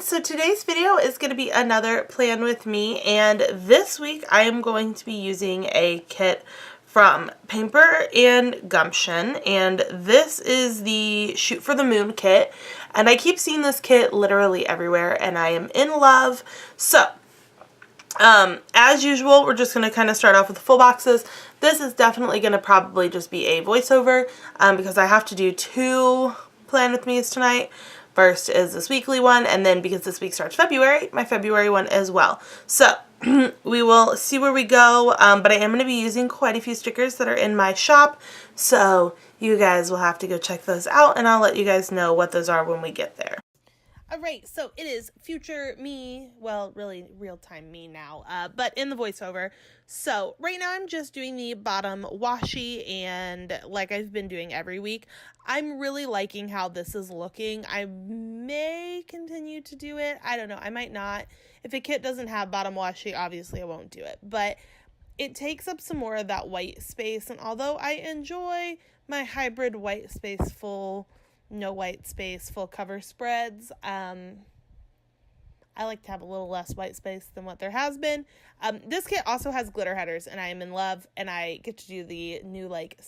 everyone, so today's video is going to be another plan with me, and this week I am going to be using a kit from Paper and Gumption, and this is the Shoot for the Moon kit, and I keep seeing this kit literally everywhere and I am in love. So as usual, we're just going to kind of start off with the full boxes. This is definitely going to probably just be a voiceover because I have to do two plan with me's tonight. First is this weekly one, and then because this week starts February, my February one as well. So we will see where we go, but I am going to be using quite a few stickers that are in my shop, so you guys will have to go check those out, and I'll let you guys know what those are when we get there. Alright, so it is future me, well, really real-time me now, but in the voiceover. So right now I'm just doing the bottom washi, and like I've been doing every week, I'm really liking how this is looking. I may continue to do it. I don't know. I might not. If a kit doesn't have bottom washi, obviously I won't do it, but it takes up some more of that white space, and although I enjoy my hybrid white space full no white space full cover spreads, I like to have a little less white space than what there has been. This kit also has glitter headers, and I am in love, and I get to do the new like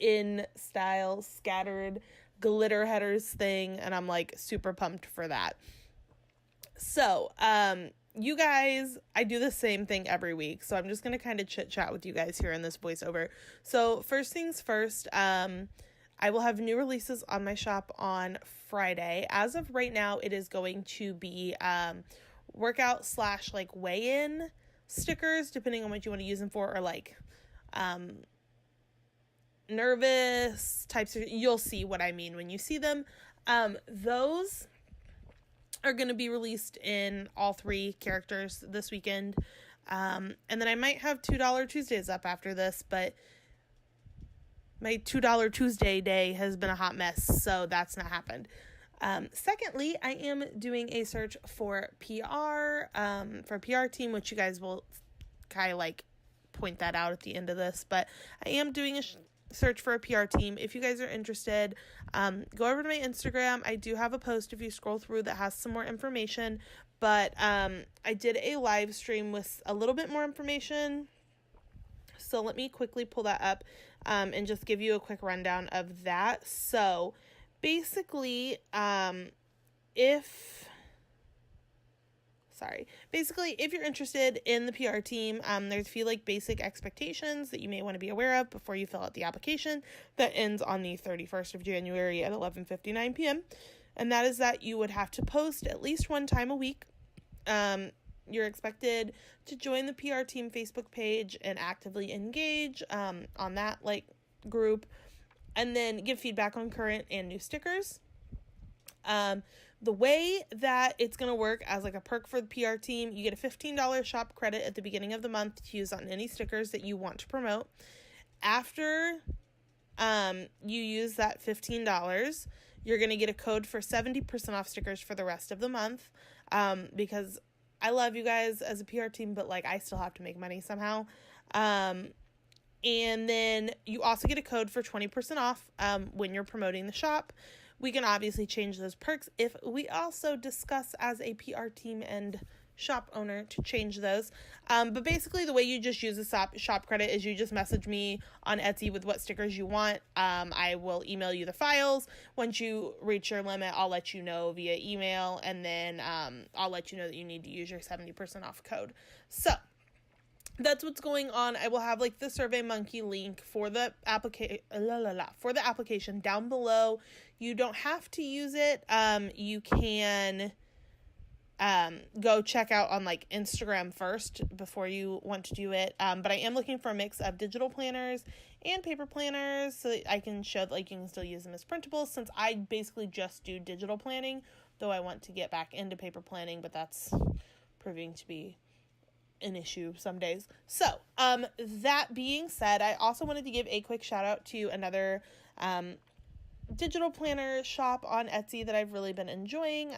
in style scattered glitter headers thing, and I'm like super pumped for that. So you guys, I do the same thing every week, so I'm just gonna kind of chit chat with you guys here in this voiceover. So first things first, I will have new releases on my shop on Friday. As of right now, it is going to be workout / like weigh-in stickers, depending on what you want to use them for, or like nervous types of, you'll see what I mean when you see them. Those are going to be released in all 3 characters this weekend. And then I might have $2 Tuesdays up after this, but my $2 Tuesday day has been a hot mess, so that's not happened. Secondly, I am doing a search for PR team, which you guys will kind of like point that out at the end of this, but I am doing a search for a PR team. If you guys are interested, go over to my Instagram. I do have a post if you scroll through that has some more information, but I did a live stream with a little bit more information, so let me quickly pull that up and just give you a quick rundown of that. So basically, if you're interested in the PR team, there's a few like basic expectations that you may want to be aware of before you fill out the application that ends on the 31st of January at 11:59 p.m. And that is that you would have to post at least one time a week. You're expected to join the PR team Facebook page and actively engage on that like group, and then give feedback on current and new stickers. The way that it's going to work as like a perk for the PR team, you get a $15 shop credit at the beginning of the month to use on any stickers that you want to promote. After you use that $15, you're going to get a code for 70% off stickers for the rest of the month, because I love you guys as a PR team, but like I still have to make money somehow. And then you also get a code for 20% off when you're promoting the shop. We can obviously change those perks if we also discuss as a PR team and shop owner to change those. But basically the way you just use the shop credit is you just message me on Etsy with what stickers you want. I will email you the files. Once you reach your limit, I'll let you know via email, and then I'll let you know that you need to use your 70% off code. So that's what's going on. I will have like the SurveyMonkey link for the application down below. You don't have to use it. You can go check out on like Instagram first before you want to do it. But I am looking for a mix of digital planners and paper planners so that I can show that like you can still use them as printables, since I basically just do digital planning, though I want to get back into paper planning, but that's proving to be an issue some days. So that being said, I also wanted to give a quick shout out to another digital planner shop on Etsy that I've really been enjoying.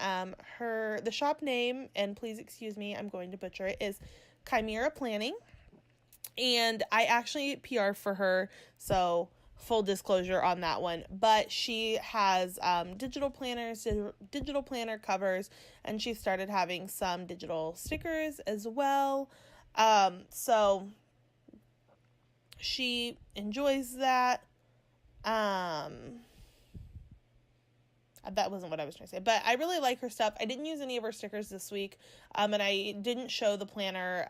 The shop name, and please excuse me, I'm going to butcher it, is Chimera Planning, and I actually PR for her, so full disclosure on that one, but she has digital planners, digital planner covers, and she started having some digital stickers as well. So she enjoys that. That wasn't what I was trying to say, but I really like her stuff. I didn't use any of her stickers this week, and I didn't show the planner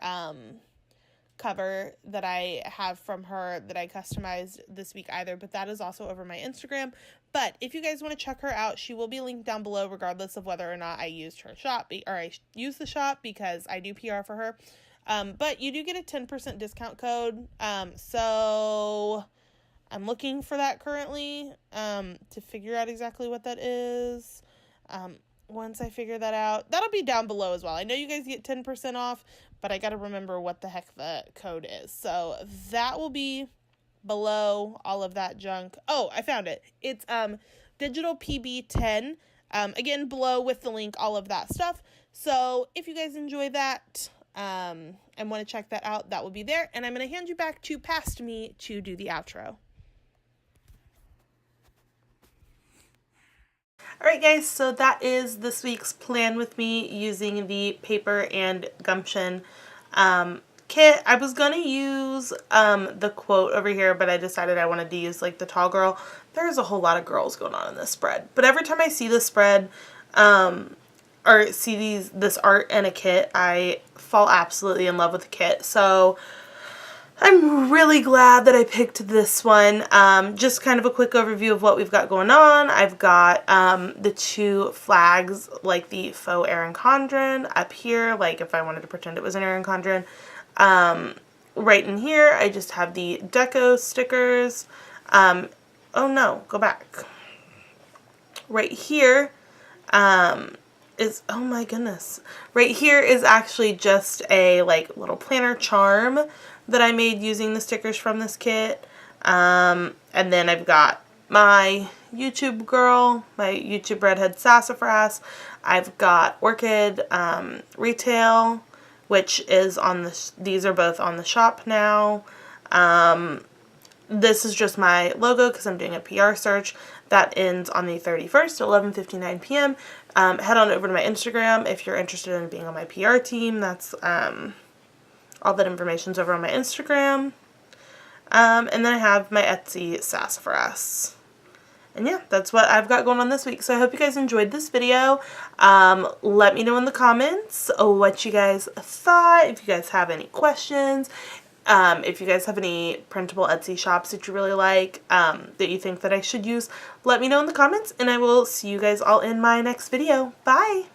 cover that I have from her that I customized this week either, but that is also over my Instagram. But if you guys want to check her out, she will be linked down below regardless of whether or not I used her shop, or I use the shop, because I do PR for her. But you do get a 10% discount code, so I'm looking for that currently, to figure out exactly what that is. Once I figure that out, that'll be down below as well. I know you guys get 10% off, but I got to remember what the heck the code is. So that will be below all of that junk. Oh, I found it. It's Digital PB10. Again, below with the link, all of that stuff. So if you guys enjoy that, and want to check that out, that will be there. And I'm going to hand you back to Past Me to do the outro. Alright guys, so that is this week's plan with me using the paper and Gumption kit. I was going to use the quote over here, but I decided I wanted to use like the tall girl. There's a whole lot of girls going on in this spread. But every time I see this spread, or see this art in a kit, I fall absolutely in love with the kit. So I'm really glad that I picked this one. Just kind of a quick overview of what we've got going on. I've got the two flags, like the faux Erin Condren up here, like if I wanted to pretend it was an Erin Condren. Right in here, I just have the deco stickers. Oh no, go back. Right here is, oh my goodness. Right here is actually just a like little planner charm that I made using the stickers from this kit. And then I've got my YouTube girl, my YouTube redhead sassafras. I've got Orchid Retail, which is on the, these are both on the shop now. This is just my logo because I'm doing a PR search. That ends on the 31st at 11:59 p.m. Head on over to my Instagram if you're interested in being on my PR team. That's all that information's over on my Instagram. And then I have my Etsy sassafras. And yeah, that's what I've got going on this week. So I hope you guys enjoyed this video. Let me know in the comments what you guys thought. If you guys have any questions. If you guys have any printable Etsy shops that you really like, that you think that I should use, let me know in the comments. And I will see you guys all in my next video. Bye!